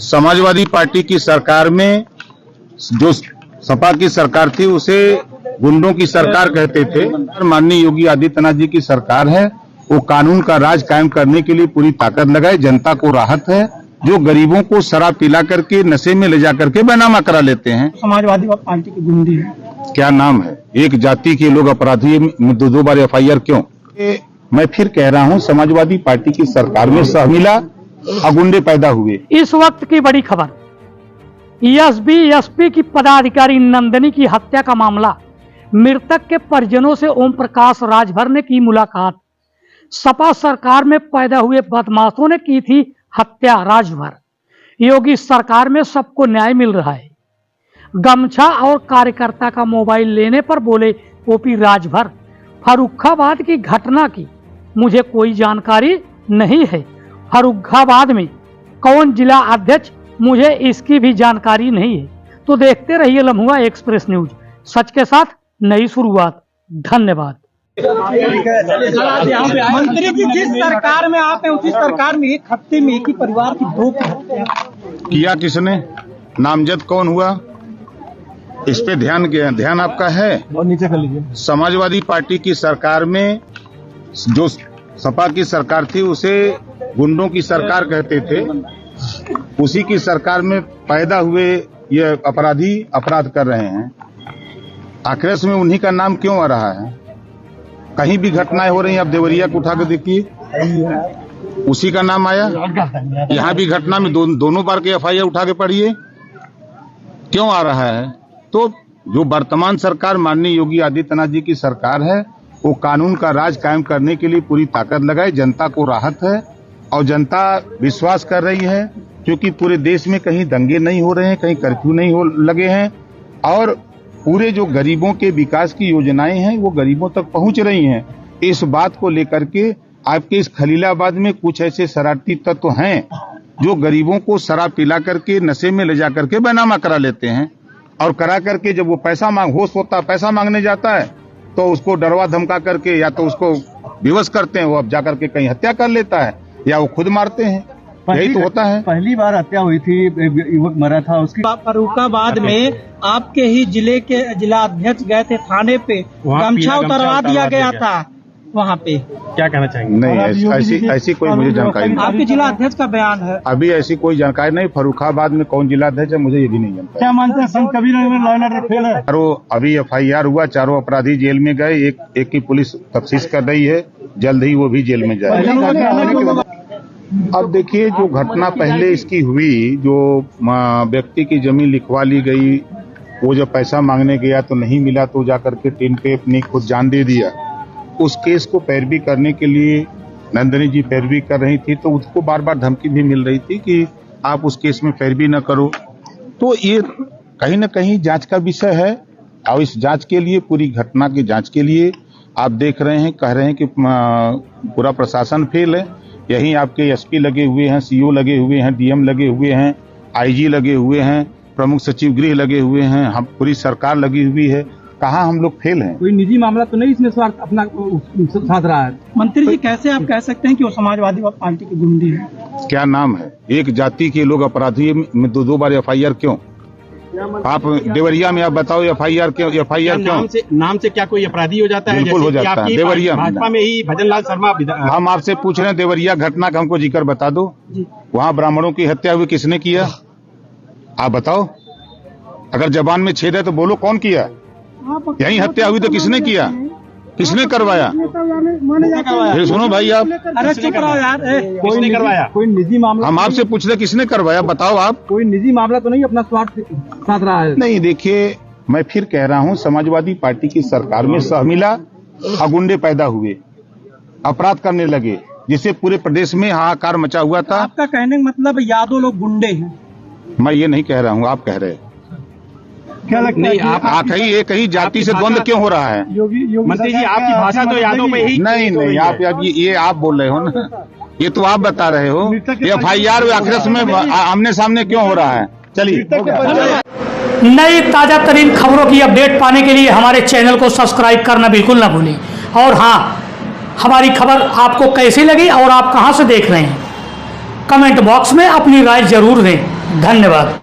Samajwadi party की सरकार में जो सपा की सरकार थी उसे गुंडों की सरकार कहते थे। माननीय योगी आदित्यनाथ जी की सरकार है, वो कानून का राज कायम करने के लिए पूरी ताकत लगाए। जनता को राहत है। जो गरीबों को शराब पिला करके नशे में ले जा करके बैनामा करा लेते हैं। समाजवादी पार्टी की गुंडी है। क्या नाम है? एक जाति के लोग अपराधी, दो बार FIR क्यों? मैं फिर कह रहा हूं, समाजवादी पार्टी की सरकार में सहमिला और गुंडे पैदा हुए। इस वक्त की बड़ी खबर, एसपी की पदाधिकारी नंदिनी की हत्या का मामला। मृतक के परिजनों से ओम प्रकाश राजभर ने की मुलाकात। सपा सरकार में पैदा हुए बदमाशों ने की थी हत्या राजभर। योगी सरकार में सबको न्याय मिल रहा है। गमछा और कार्यकर्ता का मोबाइल लेने पर बोले OP राजभर, फर्रुखाबाद की घटना की मुझे कोई जानकारी नहीं है। फर्रुखाबाद में कौन जिला अध्यक्ष, मुझे इसकी भी जानकारी नहीं है। तो देखते रहिए लम्हुआ एक्सप्रेस न्यूज, सच के साथ नई शुरुआत। धन्यवाद। मंत्री जी, जिस सरकार में आप हैं उसी सरकार में एक हफ्ते में एक ही परिवार की 2 हत्या किया। किसने? नामजद कौन हुआ? इस पे ध्यान आपका है? और नीचे कर लीजिए। समाजवादी पार्टी की सरकार में जो सपा की सरकार थी उसे गुंडों की सरकार कहते थे। उसी की सरकार में पैदा हुए ये अपराधी अपराध कर रहे हैं। आखिर में उन्हीं का नाम क्यों आ रहा है? कहीं भी घटनाएं हो रही हैं, आप देवरिया को उठा के देखिए, उसी का नाम आया। यहाँ भी घटना में दोनों बार के FIR उठा के पढ़िए, क्यों आ रहा है? तो जो वर्तमान सरकार माननीय योगी आदित्यनाथ जी की सरकार है, वो कानून का राज कायम करने के लिए पूरी ताकत लगाए। जनता को राहत है और जनता विश्वास कर रही है, क्योंकि पूरे देश में कहीं दंगे नहीं हो रहे हैं, कहीं कर्फ्यू नहीं लगे हैं और पूरे जो गरीबों के विकास की योजनाएं हैं वो गरीबों तक पहुंच रही हैं। इस बात को लेकर के आपके इस खलीलाबाद में कुछ ऐसे शरारती तत्व हैं जो गरीबों को शराब पिला करके नशे में ले जा करके बैनामा करा लेते हैं और करा करके जब वो होश होता पैसा मांगने जाता है तो उसको डरवा धमका करके या तो उसको विवश करते हैं, वो अब जाकर के कहीं हत्या कर लेता है या वो खुद मारते हैं। यही तो होता है। पहली बार हत्या हुई थी, युवक मरा था उसकी। फर्रुखाबाद में आपके ही जिले के जिला अध्यक्ष गए थे थाने पे, गमछा उतरवा दिया गया था वहाँ पे। क्या कहना चाहेंगे? नहीं, ऐसी कोई मुझे जानकारी नहीं। आपके जिला अध्यक्ष का बयान है। अभी ऐसी कोई जानकारी नहीं। फर्रुखाबाद में कौन जिला अध्यक्ष है मुझे ये भी नहीं जानता। क्या मानते हैं संत कबीर में लॉ एंड ऑर्डर फेल है? अभी FIR हुआ, 4 अपराधी जेल में गए, एक की पुलिस तफ्तीश कर रही है, जल्द ही वो भी जेल में जाए। अब देखिए, जो घटना पहले इसकी हुई, जो व्यक्ति की जमीन लिखवा ली गई, वो जब पैसा मांगने गया तो नहीं मिला तो जाकर के टीन पे अपनी खुद जान दे दिया। उस केस को पैरवी करने के लिए नंदिनी जी पैरवी कर रही थी, तो उसको बार बार धमकी भी मिल रही थी कि आप उस केस में पैरवी न करो। तो ये कहीं न कहीं जांच का विषय है और इस जांच के लिए, पूरी घटना की जांच के लिए आप देख रहे हैं, कह रहे हैं कि पूरा प्रशासन फेल है। यहीं आपके SP लगे हुए हैं, CO लगे हुए हैं, DM लगे हुए हैं, IG लगे हुए हैं, प्रमुख सचिव गृह लगे हुए हैं, हम पूरी सरकार लगी हुई है। कहाँ हम लोग फेल हैं? कोई निजी मामला तो नहीं इसमें स्वार्थ अपना साथ रहा है? मंत्री जी, कैसे आप कह सकते हैं कि वो समाजवादी पार्टी की गुंडी है? क्या नाम है? एक जाति के लोग अपराधी में 2 बार FIR क्यों? आप देवरिया में आप बताओ FIR क्यों? नाम से क्या कोई अपराधी हो जाता है? बिल्कुल हो जाता है। देवरिया भाजपा में ही भजनलाल शर्मा। हम आपसे पूछ रहे हैं, देवरिया घटना का हमको जिक्र बता दो। वहाँ ब्राह्मणों की हत्या हुई, किसने किया? आप बताओ। अगर जबान में छेद है तो बोलो कौन किया? यही हत्या हुई तो किसने किया? किसने करवाया? फिर सुनो भाई, आप अरे चुप रहो यार। किसने करवाया? कोई निजी मामला? हम आपसे पूछ रहे किसने करवाया, बताओ आप। कोई निजी मामला तो नहीं अपना स्वार्थ साथ रहा है? नहीं, देखिए, मैं फिर कह रहा हूँ, समाजवादी पार्टी की सरकार में सहमिला और गुंडे पैदा हुए, अपराध करने लगे, जिससे पूरे प्रदेश में हाहाकार मचा हुआ था। आपका कहने का मतलब यादव लोग गुंडे हैं? मैं ये नहीं कह रहा हूँ, आप कह रहे हैं। क्या लगता है? नहीं, आप कहीं जाति से द्वंद्व क्यों हो रहा है? मंत्री जी, आपकी भाषा तो यादव में ही नहीं, आप ये आप बोल रहे हो ना, ये तो आप बता रहे हो। FIR आखिर में आमने सामने क्यों हो रहा है? चलिए, नई ताजा तरीन खबरों की अपडेट पाने के लिए हमारे चैनल को सब्सक्राइब करना बिल्कुल ना भूलें। और हाँ, हमारी खबर आपको कैसी लगी और आप कहां से देख रहे हैं, कमेंट बॉक्स में अपनी राय जरूर दें। धन्यवाद।